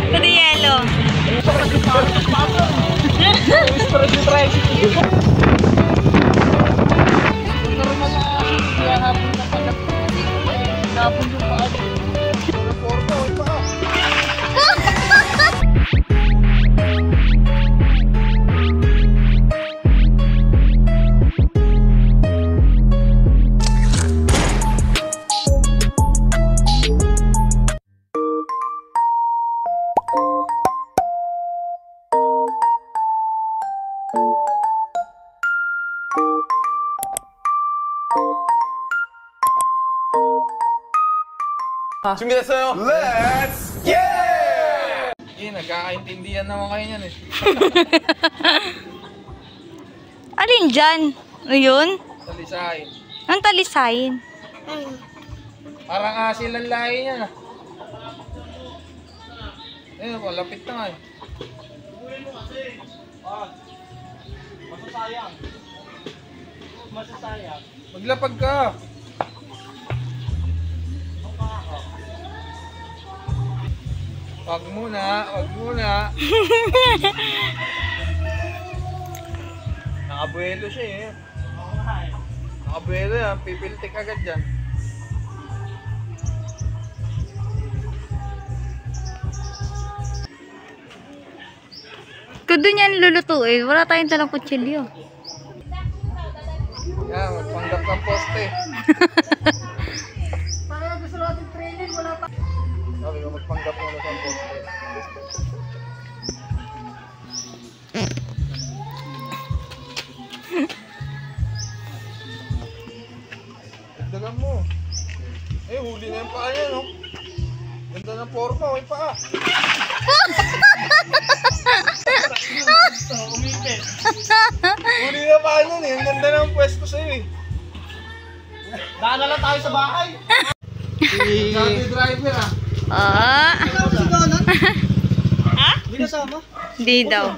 Pati yelo. 준비됐어요? Let's get! Nagkakaintindihan naman kayo yan eh. Alin dyan? Ano yun? Talisahin. Anong talisahin? Parang asil ang lahi niya na. Ayun po, lapit na nga eh. Masasayang. Maglapag ka. Wag muna, wag muna. Nakabuelo siya eh. Nakabuelo yan, pipiltik agad dyan. Kung doon yan lulutuin, wala tayong talang kutsilyo. Yan, magpanggap ng poste. Para gusto natin training, wala pa. Sabi ko, magpanggap mo na sa poste. Dagdagan mo. Eh, huli na yung paa niya, no? Ganda ng forma, may paa. Huli na paa nun eh. Ang ganda ng pwesto sa'yo eh. Daan na lang tayo sa bahay. Sabi driver ah. Ah. Ha? Hindi kasama. Di daw.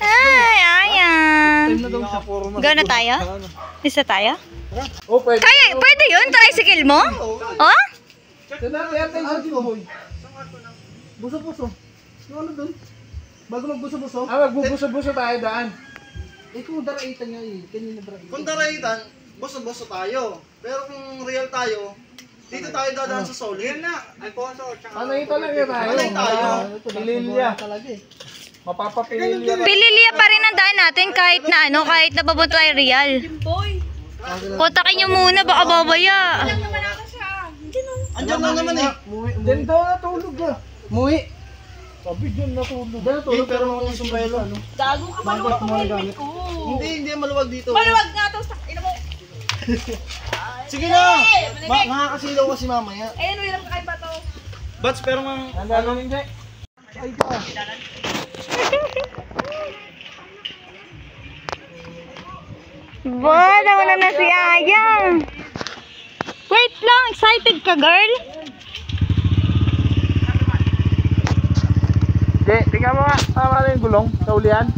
Ay, ayan. Go na tayo? Isa tayo? Oh, pwede. Pwede yun? Tricycle mo? Oh? Sandali natin sa boy. Buso-buso. Yung ano dun? Bago magbuso-buso. Ah, magbubuso-buso tayo daan. Eh kung daraitan nga eh. Kanina daraitan. Kung daraitan, boso-boso tayo. Pero kung real tayo, dito tayo dadaan sa solid. Yan na, Alfonso. Panay talaga tayo. Panay tayo. Pililya. Talaga eh. Mapapapililya. Pililiya pa rin ang daan natin kahit na ano, kahit na papunta tayo real. Kontakin nyo muna, baka babaya. Andiyan na naman eh. Diyan daw natulog ah. Muwi. Sabi diyan natulog. Diyan tulog pero mga sombrero. Gago ka, maluwag ang helmet ko. Hindi maluwag dito. Maluwag nga to, ina mo. Sige na! Makakasilaw kasi mamaya. Ayun, hirap ka kay Bato. Bats, pero mang... Ano hindi? Ay ka. Ba, nauna na si Ayang. Wait lang, excited ka girl? Tingnan mo nga. Tama na yung gulong sa ulian.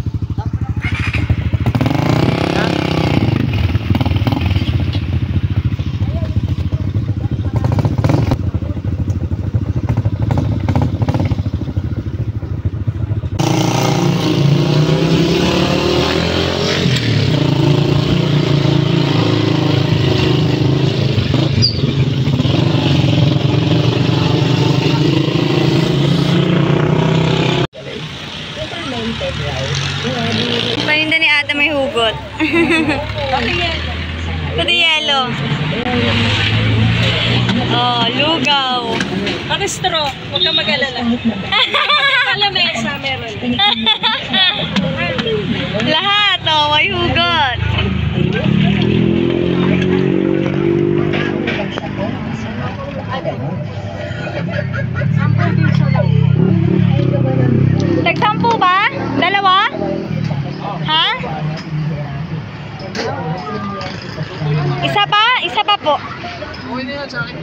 Paninda ni ate may hugot. Pati yelo. Oh, lugaw. Pati straw, huwag ka mag-alala. Kalamesa, meron. Lahat, oh, may hugot. Tag-sampu ba? Dalawa? Ha? Isa pa? Isa pa po. Okay na yan sa akin.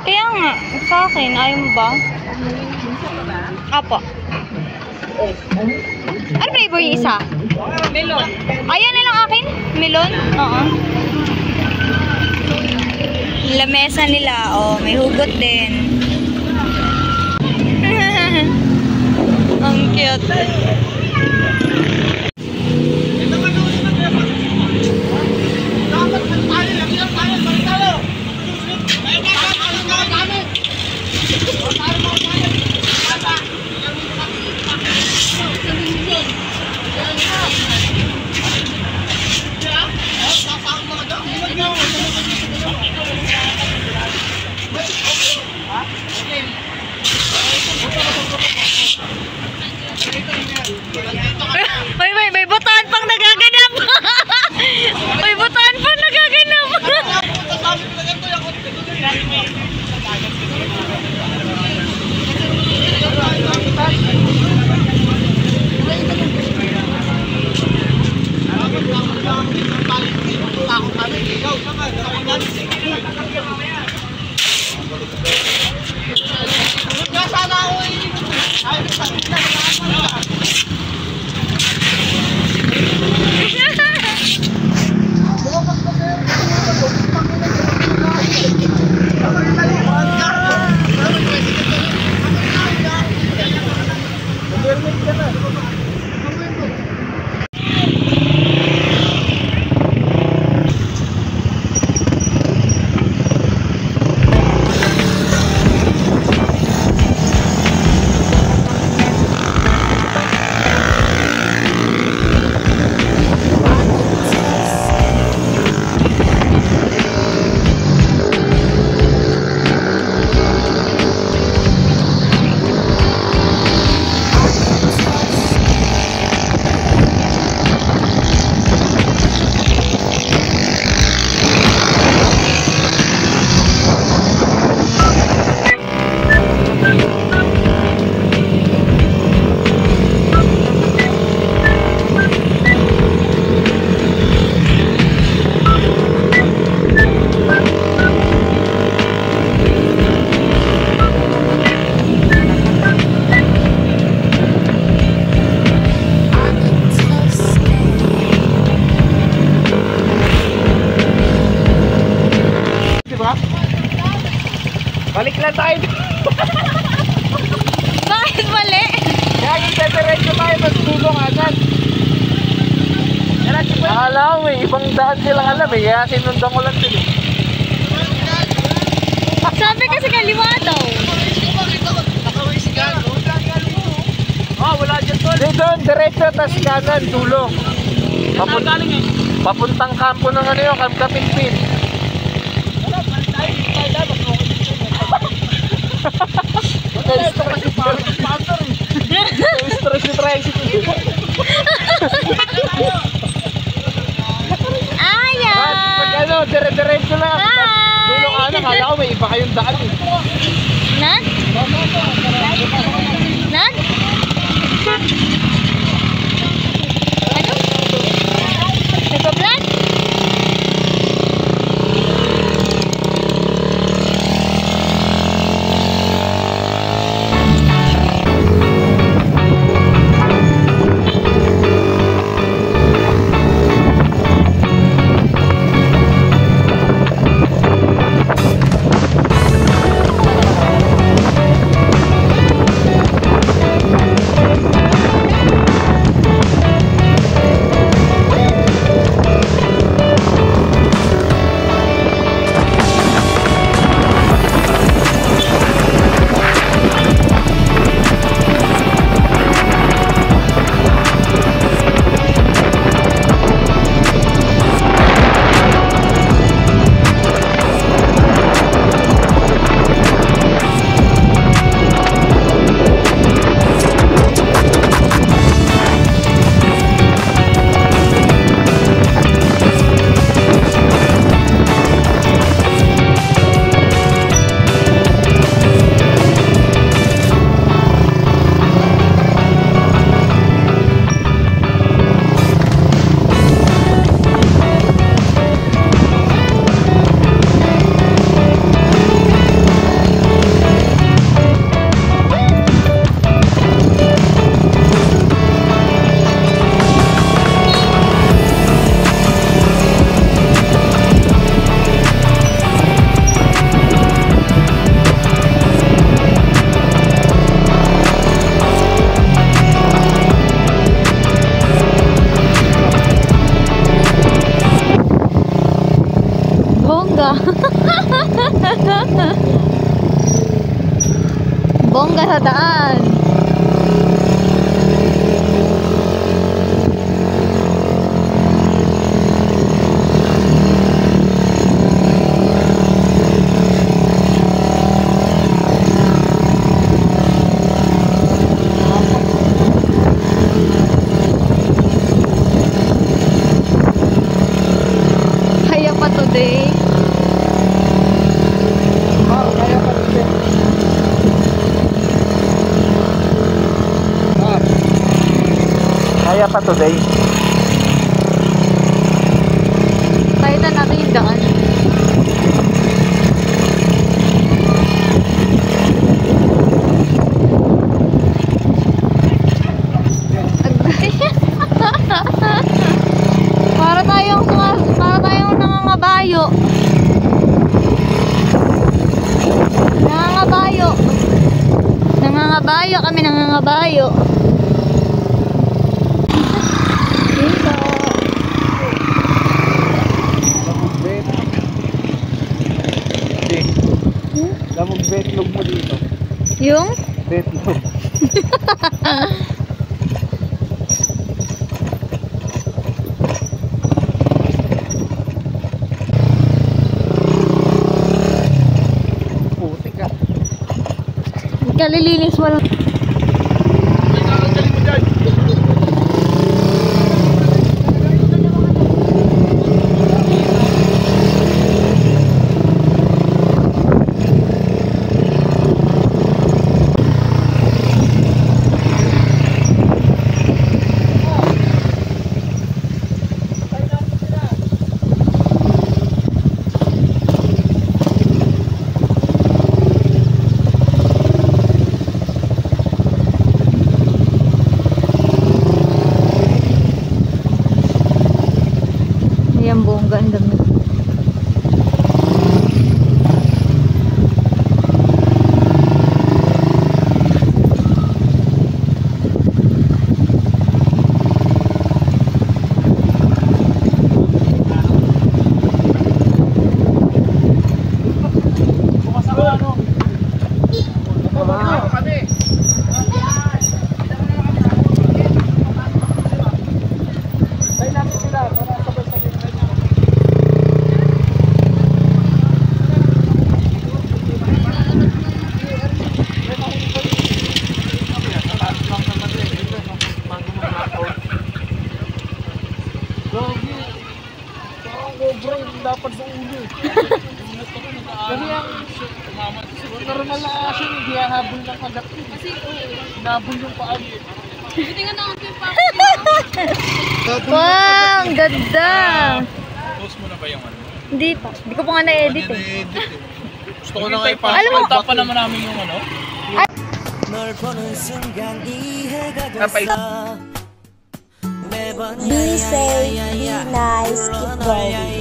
Kaya nga, sa akin, ayaw mo ba? Apo. Ano flavor yung isa? Melon. Ayan na lang akin? Melon? Oo. Lamesa nila, oh, may hugot din. Ang cute. May butaan pang nagaganap. May butaan pang nagaganap. Balik lang tayo. Bakit mali? Kaya i-separate tayo, mas tulong agad. Akala ko may ibang daan silang alam eh, kaya sinundan ko lang sila. Sabi kasi kaliwa daw. Wala dyan doon. Hindi doon, diretso, tas kanan, tulong. Papuntang kampo ng ano yun, Kapitpin. Stress kasi pastor eh. Stress ni Tricycle. Pag ano, dire-diretso lang. Tulong ano, kala ko may iba kayong daan eh. Nan? Nan? Ano? Nagpa-plan? sa daan. Kaya pa today. Kaya pa today. Tayo na natin yung daan. Para tayong nangangabayo. Nangangabayo. Nangangabayo kami, nangangabayo. Dito. Lamog betlog mo dito. Yung? Betlog. Putik ka. Kalilinis mo lang. Ayan, bongga ang dami. Dapat sa ulo. Kasi ang normal na aso, hindi hahabol ng kagat. Kasi nabol yung paa. Buti nga nakapin pa Wow, ang ganda. Post mo na ba yung ano? Hindi pa. Hindi ko pa nga na-edit eh. Na-edit eh. Gusto ko na nga ipasok. Alam mo- Tapa naman namin yung ano. Be safe, be nice, keep going.